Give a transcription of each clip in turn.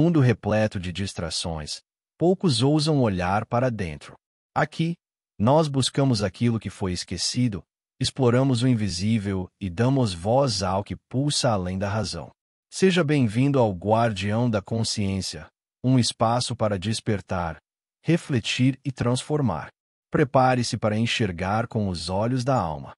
mundo repleto de distrações, poucos ousam olhar para dentro. Aqui, nós buscamos aquilo que foi esquecido, exploramos o invisível e damos voz ao que pulsa além da razão. Seja bem-vindo ao Guardião da Consciência, um espaço para despertar, refletir e transformar. Prepare-se para enxergar com os olhos da alma.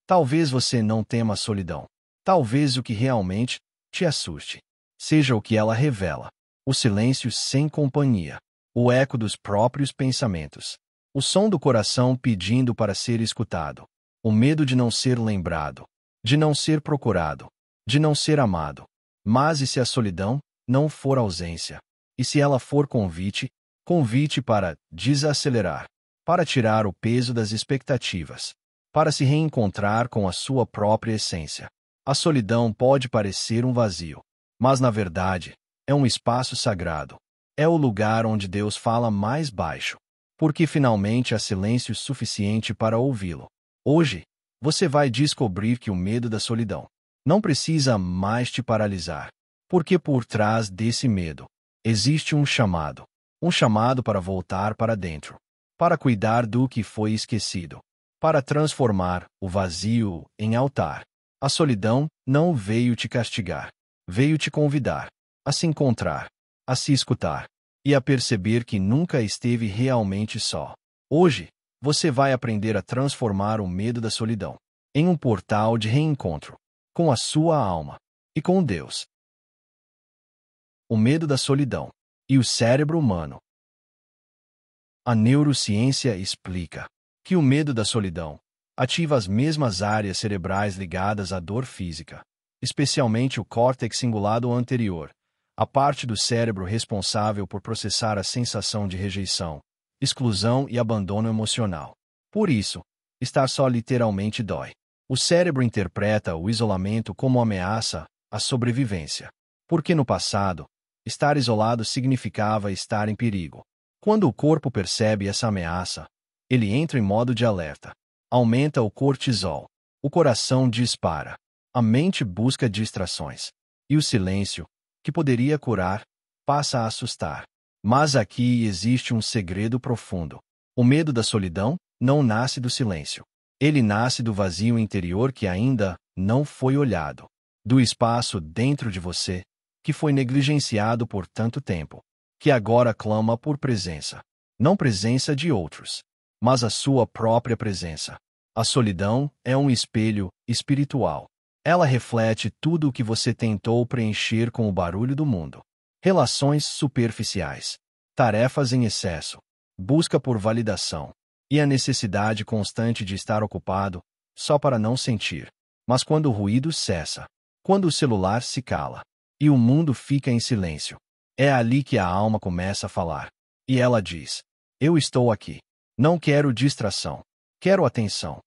Talvez você não tema a solidão. Talvez o que realmente te assuste seja o que ela revela: o silêncio sem companhia, o eco dos próprios pensamentos, o som do coração pedindo para ser escutado, o medo de não ser lembrado, de não ser procurado, de não ser amado. Mas e se a solidão não for ausência? E se ela for convite? Convite para desacelerar, para tirar o peso das expectativas, para se reencontrar com a sua própria essência. A solidão pode parecer um vazio, mas na verdade, é um espaço sagrado. É o lugar onde Deus fala mais baixo, porque finalmente há silêncio suficiente para ouvi-lo. Hoje, você vai descobrir que o medo da solidão não precisa mais te paralisar, porque por trás desse medo existe um chamado para voltar para dentro, para cuidar do que foi esquecido, para transformar o vazio em altar. A solidão não veio te castigar, veio te convidar a se encontrar, a se escutar e a perceber que nunca esteve realmente só. Hoje, você vai aprender a transformar o medo da solidão em um portal de reencontro com a sua alma e com Deus. O medo da solidão e o cérebro humano. A neurociência explica que o medo da solidão ativa as mesmas áreas cerebrais ligadas à dor física, especialmente o córtex cingulado anterior, a parte do cérebro responsável por processar a sensação de rejeição, exclusão e abandono emocional. Por isso, estar só literalmente dói. O cérebro interpreta o isolamento como ameaça à sobrevivência, porque no passado, estar isolado significava estar em perigo. Quando o corpo percebe essa ameaça, ele entra em modo de alerta. Aumenta o cortisol, o coração dispara, a mente busca distrações, e o silêncio, que poderia curar, passa a assustar. Mas aqui existe um segredo profundo. O medo da solidão não nasce do silêncio. Ele nasce do vazio interior que ainda não foi olhado, do espaço dentro de você, que foi negligenciado por tanto tempo, que agora clama por presença. Não presença de outros, mas a sua própria presença. A solidão é um espelho espiritual. Ela reflete tudo o que você tentou preencher com o barulho do mundo. Relações superficiais, tarefas em excesso, busca por validação, e a necessidade constante de estar ocupado, só para não sentir. Mas quando o ruído cessa, quando o celular se cala, e o mundo fica em silêncio, é ali que a alma começa a falar. E ela diz: eu estou aqui. Não quero distração. Quero atenção.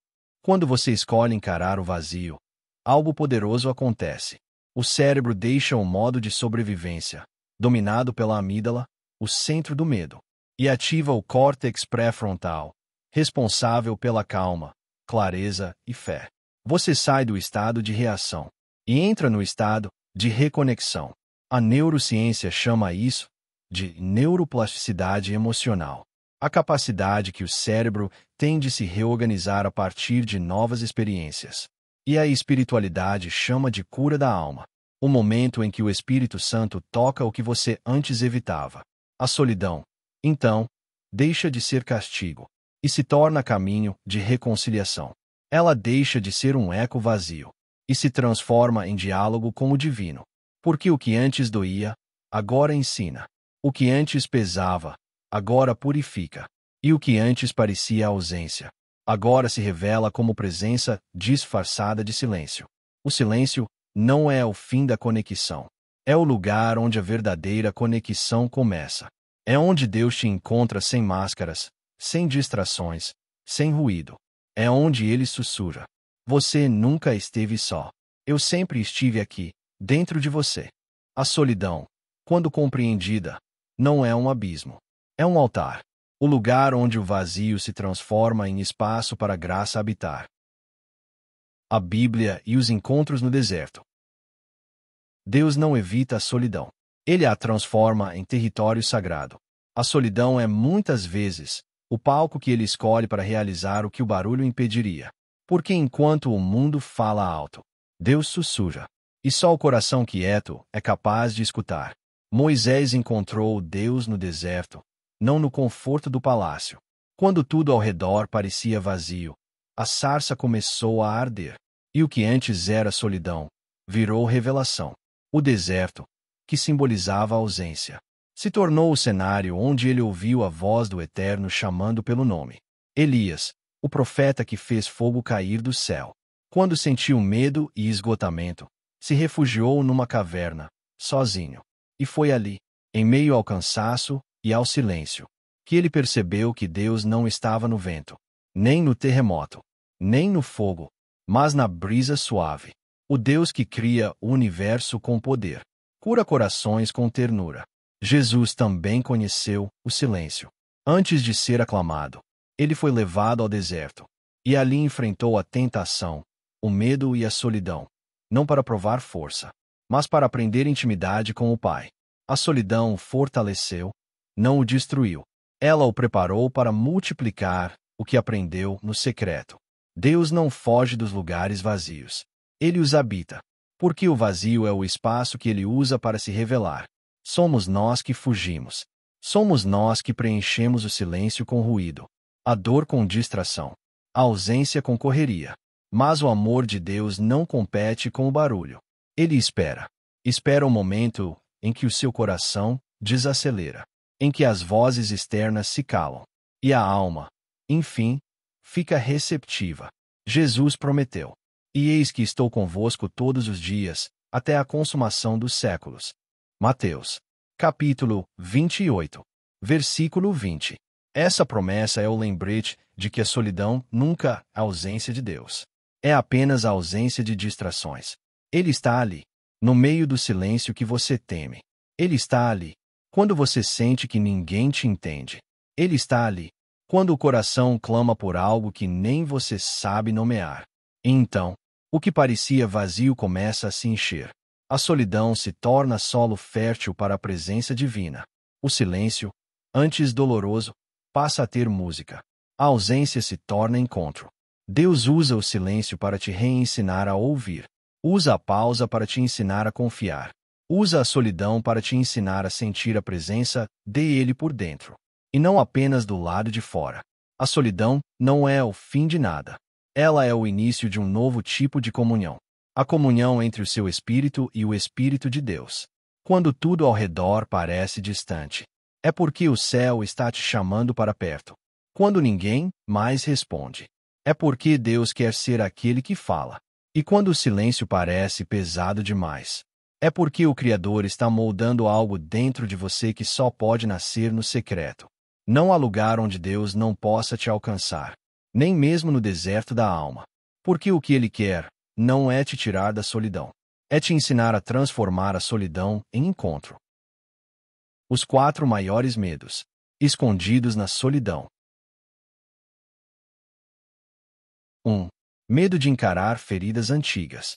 Quando você escolhe encarar o vazio, algo poderoso acontece. O cérebro deixa o modo de sobrevivência, dominado pela amígdala, o centro do medo, e ativa o córtex pré-frontal, responsável pela calma, clareza e fé. Você sai do estado de reação e entra no estado de reconexão. A neurociência chama isso de neuroplasticidade emocional. A capacidade que o cérebro tem de se reorganizar a partir de novas experiências. E a espiritualidade chama de cura da alma. O momento em que o Espírito Santo toca o que você antes evitava. A solidão, então, deixa de ser castigo e se torna caminho de reconciliação. Ela deixa de ser um eco vazio e se transforma em diálogo com o divino. Porque o que antes doía, agora ensina. O que antes pesava, agora purifica. E o que antes parecia ausência, agora se revela como presença disfarçada de silêncio. O silêncio não é o fim da conexão. É o lugar onde a verdadeira conexão começa. É onde Deus te encontra sem máscaras, sem distrações, sem ruído. É onde Ele sussurra: você nunca esteve só. Eu sempre estive aqui, dentro de você. A solidão, quando compreendida, não é um abismo. É um altar. O lugar onde o vazio se transforma em espaço para a graça habitar. A Bíblia e os encontros no deserto. Deus não evita a solidão. Ele a transforma em território sagrado. A solidão é muitas vezes o palco que ele escolhe para realizar o que o barulho impediria. Porque enquanto o mundo fala alto, Deus sussurra. E só o coração quieto é capaz de escutar. Moisés encontrou Deus no deserto, não no conforto do palácio. Quando tudo ao redor parecia vazio, a sarça começou a arder. E o que antes era solidão, virou revelação. O deserto, que simbolizava a ausência, se tornou o cenário onde ele ouviu a voz do Eterno chamando pelo nome. Elias, o profeta que fez fogo cair do céu. Quando sentiu medo e esgotamento, se refugiou numa caverna, sozinho. E foi ali, em meio ao cansaço e ao silêncio, que ele percebeu que Deus não estava no vento, nem no terremoto, nem no fogo, mas na brisa suave. O Deus que cria o universo com poder, cura corações com ternura. Jesus também conheceu o silêncio. Antes de ser aclamado, ele foi levado ao deserto, e ali enfrentou a tentação, o medo e a solidão, não para provar força, mas para aprender intimidade com o Pai. A solidão o fortaleceu, não o destruiu. Ela o preparou para multiplicar o que aprendeu no secreto. Deus não foge dos lugares vazios. Ele os habita, porque o vazio é o espaço que ele usa para se revelar. Somos nós que fugimos. Somos nós que preenchemos o silêncio com ruído, a dor com distração, a ausência com correria. Mas o amor de Deus não compete com o barulho. Ele espera. Espera o momento em que o seu coração desacelera, em que as vozes externas se calam, e a alma, enfim, fica receptiva. Jesus prometeu: "E eis que estou convosco todos os dias, até a consumação dos séculos." Mateus, capítulo 28, versículo 20. Essa promessa é o lembrete de que a solidão nunca é a ausência de Deus. É apenas a ausência de distrações. Ele está ali, no meio do silêncio que você teme. Ele está ali, quando você sente que ninguém te entende. Ele está ali, quando o coração clama por algo que nem você sabe nomear. E então, o que parecia vazio começa a se encher. A solidão se torna solo fértil para a presença divina. O silêncio, antes doloroso, passa a ter música. A ausência se torna encontro. Deus usa o silêncio para te reensinar a ouvir. Usa a pausa para te ensinar a confiar. Usa a solidão para te ensinar a sentir a presença dele por dentro, e não apenas do lado de fora. A solidão não é o fim de nada. Ela é o início de um novo tipo de comunhão. A comunhão entre o seu espírito e o Espírito de Deus. Quando tudo ao redor parece distante, é porque o céu está te chamando para perto. Quando ninguém mais responde, é porque Deus quer ser aquele que fala. E quando o silêncio parece pesado demais, é porque o Criador está moldando algo dentro de você que só pode nascer no secreto. Não há lugar onde Deus não possa te alcançar, nem mesmo no deserto da alma. Porque o que Ele quer não é te tirar da solidão, é te ensinar a transformar a solidão em encontro. Os 4 maiores medos, escondidos na solidão. 1. Medo de encarar feridas antigas.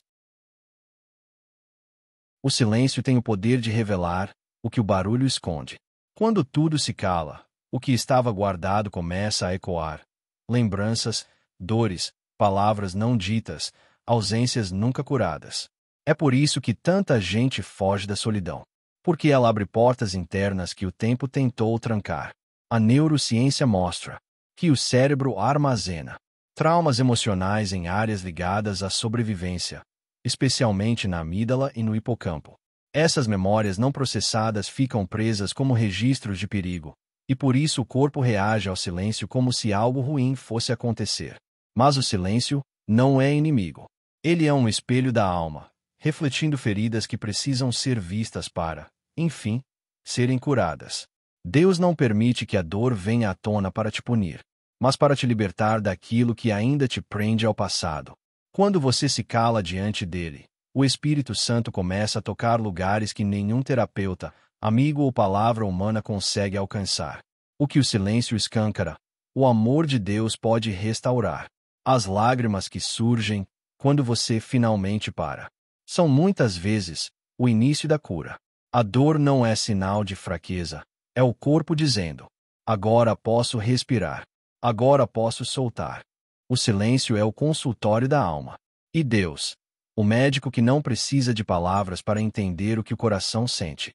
O silêncio tem o poder de revelar o que o barulho esconde. Quando tudo se cala, o que estava guardado começa a ecoar. Lembranças, dores, palavras não ditas, ausências nunca curadas. É por isso que tanta gente foge da solidão. Porque ela abre portas internas que o tempo tentou trancar. A neurociência mostra que o cérebro armazena traumas emocionais em áreas ligadas à sobrevivência, especialmente na amígdala e no hipocampo. Essas memórias não processadas ficam presas como registros de perigo, e por isso o corpo reage ao silêncio como se algo ruim fosse acontecer. Mas o silêncio não é inimigo. Ele é um espelho da alma, refletindo feridas que precisam ser vistas para, enfim, serem curadas. Deus não permite que a dor venha à tona para te punir, mas para te libertar daquilo que ainda te prende ao passado. Quando você se cala diante dele, o Espírito Santo começa a tocar lugares que nenhum terapeuta, amigo ou palavra humana consegue alcançar. O que o silêncio escancara, o amor de Deus pode restaurar. As lágrimas que surgem quando você finalmente para são muitas vezes o início da cura. A dor não é sinal de fraqueza, é o corpo dizendo: agora posso respirar. Agora posso soltar. O silêncio é o consultório da alma. E Deus, o médico que não precisa de palavras para entender o que o coração sente.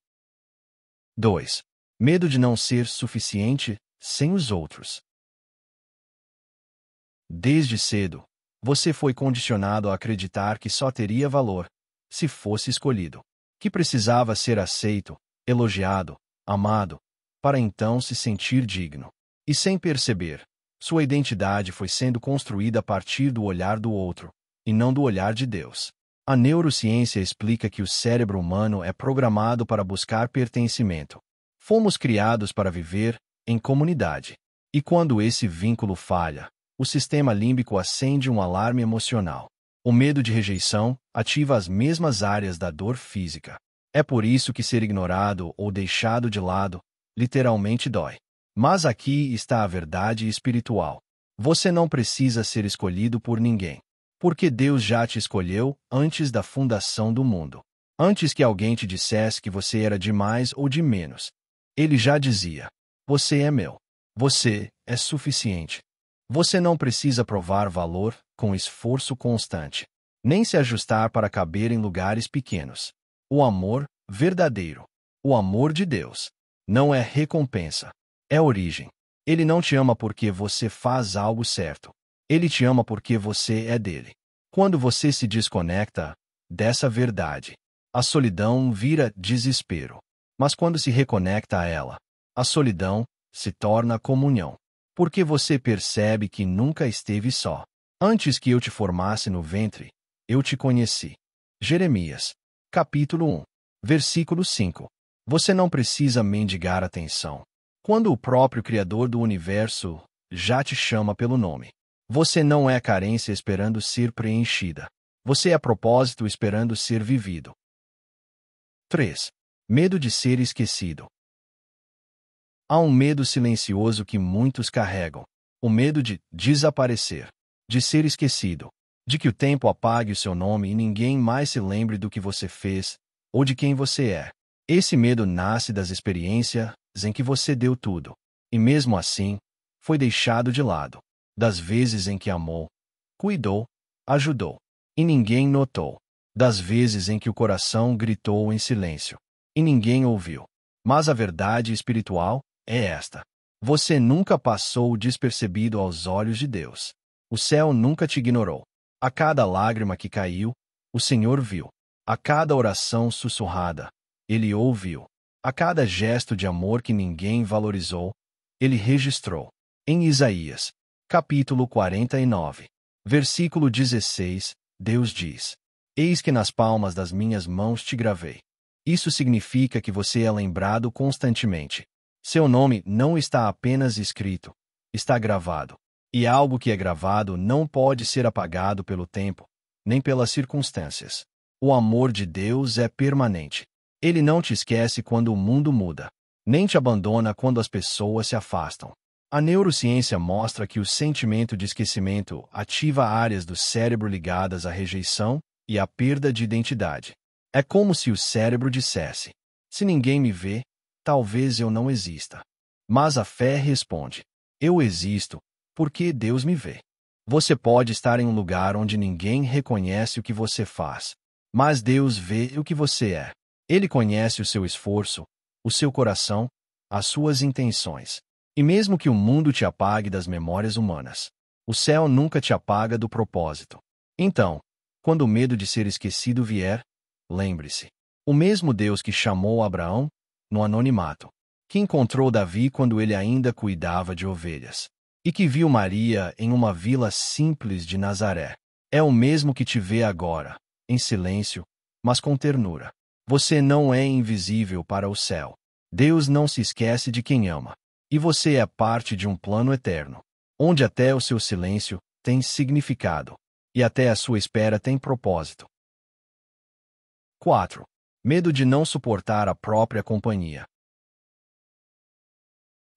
2. Medo de não ser suficiente sem os outros. Desde cedo, você foi condicionado a acreditar que só teria valor se fosse escolhido, que precisava ser aceito, elogiado, amado, para então se sentir digno. E sem perceber, sua identidade foi sendo construída a partir do olhar do outro, e não do olhar de Deus. A neurociência explica que o cérebro humano é programado para buscar pertencimento. Fomos criados para viver em comunidade. E quando esse vínculo falha, o sistema límbico acende um alarme emocional. O medo de rejeição ativa as mesmas áreas da dor física. É por isso que ser ignorado ou deixado de lado literalmente dói. Mas aqui está a verdade espiritual. Você não precisa ser escolhido por ninguém, porque Deus já te escolheu antes da fundação do mundo. Antes que alguém te dissesse que você era de mais ou de menos, Ele já dizia: você é meu. Você é suficiente. Você não precisa provar valor com esforço constante, nem se ajustar para caber em lugares pequenos. O amor verdadeiro, o amor de Deus, não é recompensa, é origem. Ele não te ama porque você faz algo certo. Ele te ama porque você é dele. Quando você se desconecta dessa verdade, a solidão vira desespero. Mas quando se reconecta a ela, a solidão se torna comunhão. Porque você percebe que nunca esteve só. Antes que eu te formasse no ventre, eu te conheci. Jeremias, capítulo 1, versículo 5. Você não precisa mendigar atenção. Quando o próprio Criador do Universo já te chama pelo nome. Você não é carência esperando ser preenchida. Você é propósito esperando ser vivido. 3. Medo de ser esquecido. Há um medo silencioso que muitos carregam. O medo de desaparecer, de ser esquecido, de que o tempo apague o seu nome e ninguém mais se lembre do que você fez ou de quem você é. Esse medo nasce das experiências em que você deu tudo, e mesmo assim, foi deixado de lado. Das vezes em que amou, cuidou, ajudou, e ninguém notou. Das vezes em que o coração gritou em silêncio, e ninguém ouviu. Mas a verdade espiritual é esta: você nunca passou despercebido aos olhos de Deus. O céu nunca te ignorou. A cada lágrima que caiu, o Senhor viu. A cada oração sussurrada, Ele ouviu. A cada gesto de amor que ninguém valorizou, Ele registrou. Em Isaías, capítulo 49, versículo 16, Deus diz: Eis que nas palmas das minhas mãos te gravei. Isso significa que você é lembrado constantemente. Seu nome não está apenas escrito, está gravado. E algo que é gravado não pode ser apagado pelo tempo, nem pelas circunstâncias. O amor de Deus é permanente. Ele não te esquece quando o mundo muda, nem te abandona quando as pessoas se afastam. A neurociência mostra que o sentimento de esquecimento ativa áreas do cérebro ligadas à rejeição e à perda de identidade. É como se o cérebro dissesse: se ninguém me vê, talvez eu não exista. Mas a fé responde: eu existo, porque Deus me vê. Você pode estar em um lugar onde ninguém reconhece o que você faz, mas Deus vê o que você é. Ele conhece o seu esforço, o seu coração, as suas intenções. E mesmo que o mundo te apague das memórias humanas, o céu nunca te apaga do propósito. Então, quando o medo de ser esquecido vier, lembre-se: o mesmo Deus que chamou Abraão, no anonimato, que encontrou Davi quando ele ainda cuidava de ovelhas, e que viu Maria em uma vila simples de Nazaré, é o mesmo que te vê agora, em silêncio, mas com ternura. Você não é invisível para o céu. Deus não se esquece de quem ama. E você é parte de um plano eterno, onde até o seu silêncio tem significado, e até a sua espera tem propósito. 4. Medo de não suportar a própria companhia.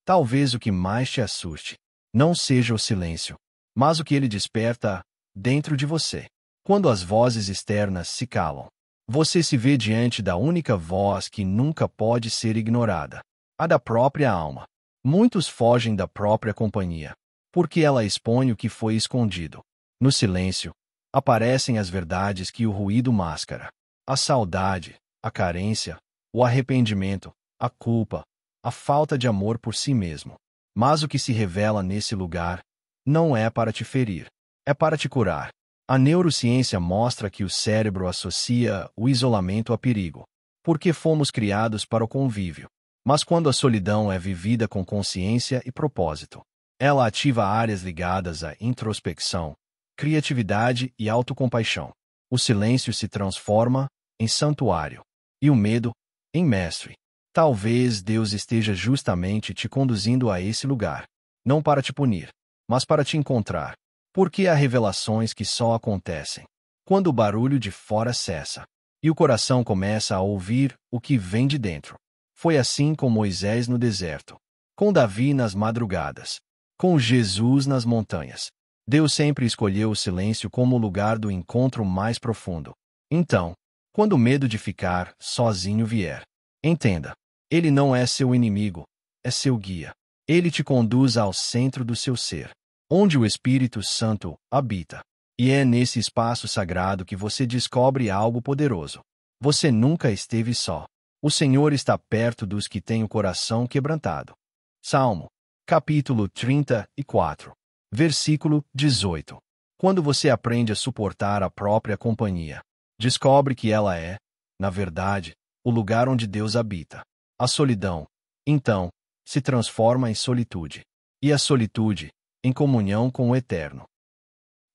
Talvez o que mais te assuste não seja o silêncio, mas o que ele desperta dentro de você. Quando as vozes externas se calam, Você se vê diante da única voz que nunca pode ser ignorada, a da própria alma. Muitos fogem da própria companhia, porque ela expõe o que foi escondido. No silêncio, aparecem as verdades que o ruído mascara. A saudade, a carência, o arrependimento, a culpa, a falta de amor por si mesmo. Mas o que se revela nesse lugar não é para te ferir, é para te curar. A neurociência mostra que o cérebro associa o isolamento a perigo, porque fomos criados para o convívio. Mas quando a solidão é vivida com consciência e propósito, ela ativa áreas ligadas à introspecção, criatividade e autocompaixão. O silêncio se transforma em santuário, e o medo, em mestre. Talvez Deus esteja justamente te conduzindo a esse lugar, não para te punir, mas para te encontrar. Porque há revelações que só acontecem quando o barulho de fora cessa e o coração começa a ouvir o que vem de dentro. Foi assim com Moisés no deserto, com Davi nas madrugadas, com Jesus nas montanhas. Deus sempre escolheu o silêncio como o lugar do encontro mais profundo. Então, quando o medo de ficar sozinho vier, entenda, ele não é seu inimigo, é seu guia. Ele te conduz ao centro do seu ser, onde o Espírito Santo habita. E é nesse espaço sagrado que você descobre algo poderoso. Você nunca esteve só. O Senhor está perto dos que têm o coração quebrantado. Salmo, capítulo 34, versículo 18. Quando você aprende a suportar a própria companhia, descobre que ela é, na verdade, o lugar onde Deus habita. A solidão, então, se transforma em solitude. E a solitude, em comunhão com o Eterno.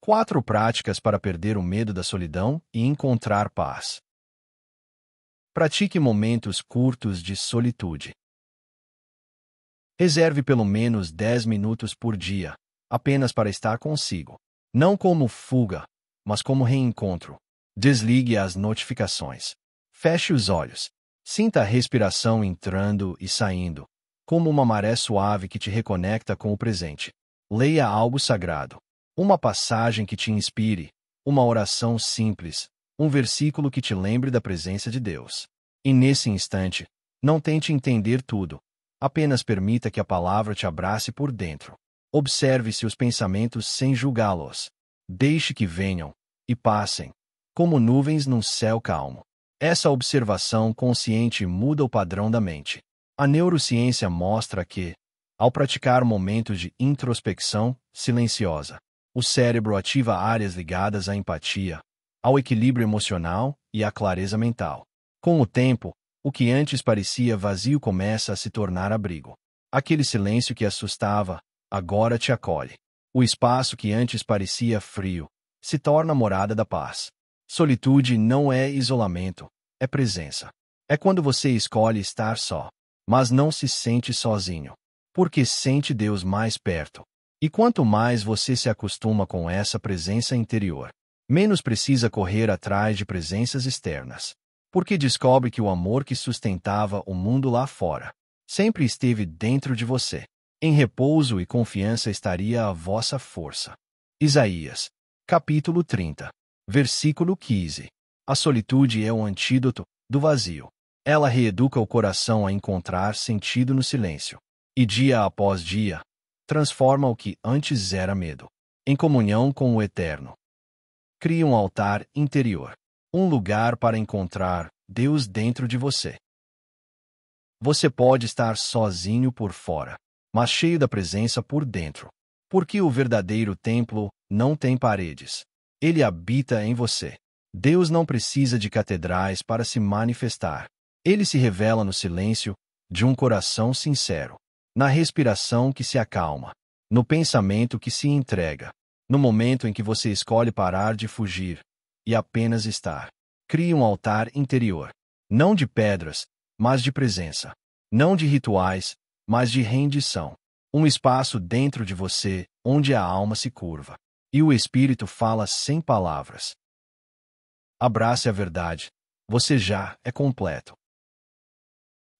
4 práticas para perder o medo da solidão e encontrar paz. Pratique momentos curtos de solitude. Reserve pelo menos 10 minutos por dia, apenas para estar consigo. Não como fuga, mas como reencontro. Desligue as notificações. Feche os olhos. Sinta a respiração entrando e saindo, como uma maré suave que te reconecta com o presente. Leia algo sagrado, uma passagem que te inspire, uma oração simples, um versículo que te lembre da presença de Deus. E nesse instante, não tente entender tudo, apenas permita que a palavra te abrace por dentro. Observe seus pensamentos sem julgá-los. Deixe que venham e passem, como nuvens num céu calmo. Essa observação consciente muda o padrão da mente. A neurociência mostra que, ao praticar momentos de introspecção silenciosa, o cérebro ativa áreas ligadas à empatia, ao equilíbrio emocional e à clareza mental. Com o tempo, o que antes parecia vazio começa a se tornar abrigo. Aquele silêncio que assustava, agora te acolhe. O espaço que antes parecia frio, se torna morada da paz. Solitude não é isolamento, é presença. É quando você escolhe estar só, mas não se sente sozinho, porque sente Deus mais perto. E quanto mais você se acostuma com essa presença interior, menos precisa correr atrás de presenças externas. Porque descobre que o amor que sustentava o mundo lá fora sempre esteve dentro de você. Em repouso e confiança estaria a vossa força. Isaías, capítulo 30, versículo 15. A solitude é o antídoto do vazio. Ela reeduca o coração a encontrar sentido no silêncio. E dia após dia, transforma o que antes era medo em comunhão com o Eterno. Crie um altar interior, um lugar para encontrar Deus dentro de você. Você pode estar sozinho por fora, mas cheio da presença por dentro. Porque o verdadeiro templo não tem paredes. Ele habita em você. Deus não precisa de catedrais para se manifestar. Ele se revela no silêncio de um coração sincero, na respiração que se acalma, no pensamento que se entrega, no momento em que você escolhe parar de fugir e apenas estar. Crie um altar interior, não de pedras, mas de presença, não de rituais, mas de rendição. Um espaço dentro de você onde a alma se curva e o espírito fala sem palavras. Abrace a verdade. Você já é completo.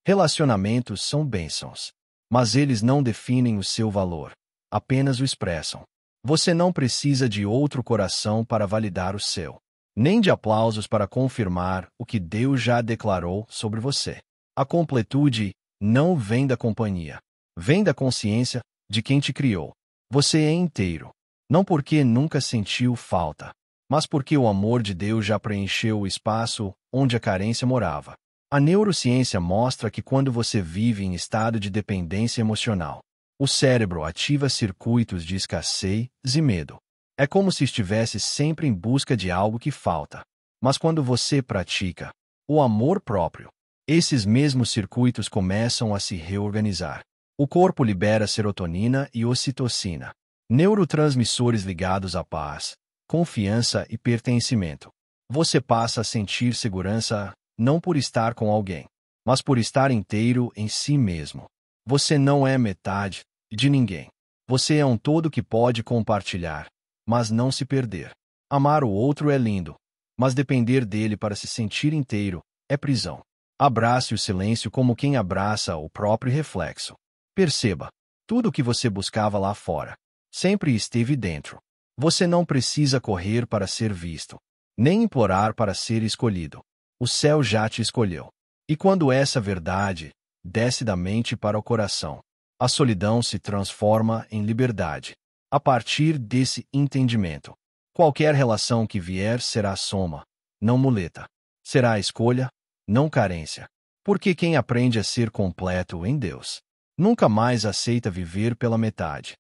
Relacionamentos são bênçãos, mas eles não definem o seu valor, apenas o expressam. Você não precisa de outro coração para validar o seu. nem de aplausos para confirmar o que Deus já declarou sobre você. A completude não vem da companhia, vem da consciência de quem te criou. Você é inteiro, não porque nunca sentiu falta, mas porque o amor de Deus já preencheu o espaço onde a carência morava. A neurociência mostra que quando você vive em estado de dependência emocional, o cérebro ativa circuitos de escassez e medo. É como se estivesse sempre em busca de algo que falta. Mas quando você pratica o amor próprio, esses mesmos circuitos começam a se reorganizar. O corpo libera serotonina e ocitocina, neurotransmissores ligados à paz, confiança e pertencimento. Você passa a sentir segurança não por estar com alguém, mas por estar inteiro em si mesmo. Você não é metade de ninguém. Você é um todo que pode compartilhar, mas não se perder. Amar o outro é lindo, mas depender dele para se sentir inteiro é prisão. Abrace o silêncio como quem abraça o próprio reflexo. Perceba, tudo o que você buscava lá fora sempre esteve dentro. Você não precisa correr para ser visto, nem implorar para ser escolhido. O céu já te escolheu. E quando essa verdade desce da mente para o coração, a solidão se transforma em liberdade. A partir desse entendimento, qualquer relação que vier será soma, não muleta. Será escolha, não carência. Porque quem aprende a ser completo em Deus, nunca mais aceita viver pela metade.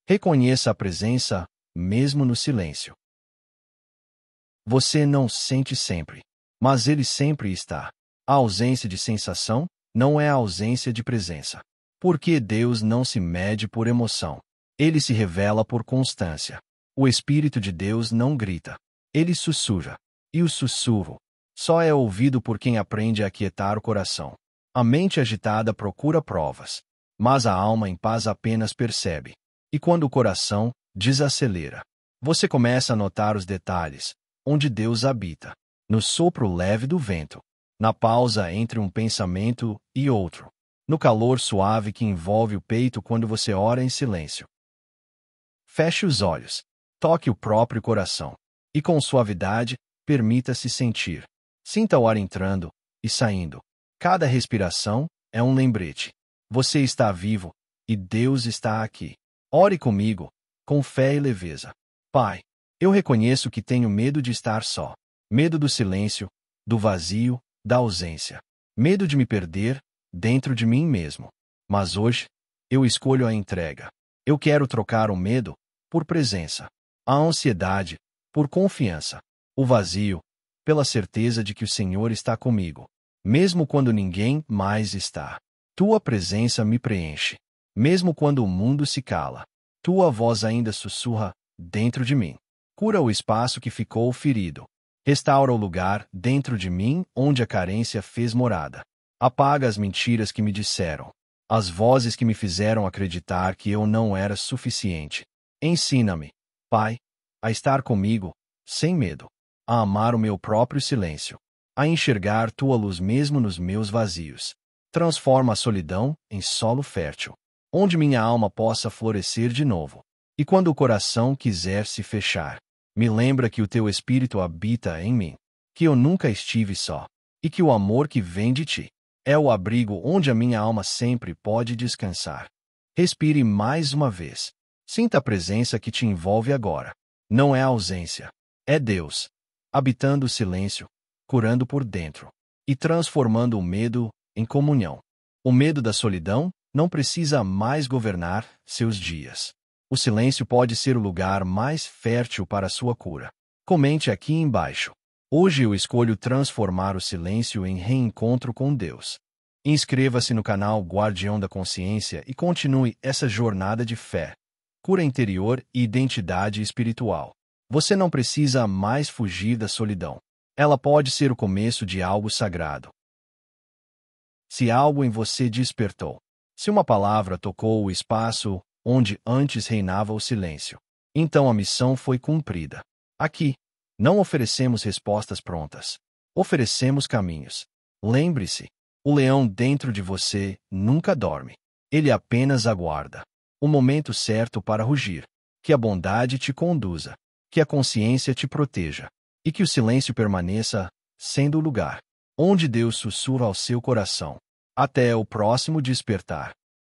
Reconheça a presença, mesmo no silêncio. Você não sente sempre, mas ele sempre está. A ausência de sensação não é a ausência de presença. Porque Deus não se mede por emoção. Ele se revela por constância. O Espírito de Deus não grita. Ele sussurra. E o sussurro só é ouvido por quem aprende a aquietar o coração. A mente agitada procura provas, mas a alma em paz apenas percebe. E quando o coração desacelera, você começa a notar os detalhes, onde Deus habita. No sopro leve do vento, na pausa entre um pensamento e outro, no calor suave que envolve o peito quando você ora em silêncio. Feche os olhos, toque o próprio coração, e com suavidade, permita-se sentir. Sinta o ar entrando e saindo. Cada respiração é um lembrete. Você está vivo, e Deus está aqui. Ore comigo, com fé e leveza. Pai, eu reconheço que tenho medo de estar só. Medo do silêncio, do vazio, da ausência. Medo de me perder dentro de mim mesmo. Mas hoje, eu escolho a entrega. Eu quero trocar o medo por presença, a ansiedade por confiança, o vazio pela certeza de que o Senhor está comigo, mesmo quando ninguém mais está. Tua presença me preenche, mesmo quando o mundo se cala. Tua voz ainda sussurra dentro de mim. Cura o espaço que ficou ferido. Restaura o lugar dentro de mim onde a carência fez morada. Apaga as mentiras que me disseram, as vozes que me fizeram acreditar que eu não era suficiente. Ensina-me, Pai, a estar comigo, sem medo, a amar o meu próprio silêncio, a enxergar tua luz mesmo nos meus vazios. Transforma a solidão em solo fértil, onde minha alma possa florescer de novo. E quando o coração quiser se fechar, me lembra que o teu Espírito habita em mim, que eu nunca estive só, e que o amor que vem de ti é o abrigo onde a minha alma sempre pode descansar. Respire mais uma vez. Sinta a presença que te envolve agora. Não é ausência, é Deus, habitando o silêncio, curando por dentro e transformando o medo em comunhão. O medo da solidão não precisa mais governar seus dias. O silêncio pode ser o lugar mais fértil para a sua cura. Comente aqui embaixo. Hoje eu escolho transformar o silêncio em reencontro com Deus. Inscreva-se no canal Guardião da Consciência e continue essa jornada de fé, cura interior e identidade espiritual. Você não precisa mais fugir da solidão. Ela pode ser o começo de algo sagrado. Se algo em você despertou, se uma palavra tocou o espaço onde antes reinava o silêncio, então a missão foi cumprida. Aqui, não oferecemos respostas prontas. Oferecemos caminhos. Lembre-se, o leão dentro de você nunca dorme. Ele apenas aguarda o momento certo para rugir. Que a bondade te conduza. Que a consciência te proteja. E que o silêncio permaneça sendo o lugar onde Deus sussurra ao seu coração. Até o próximo despertar.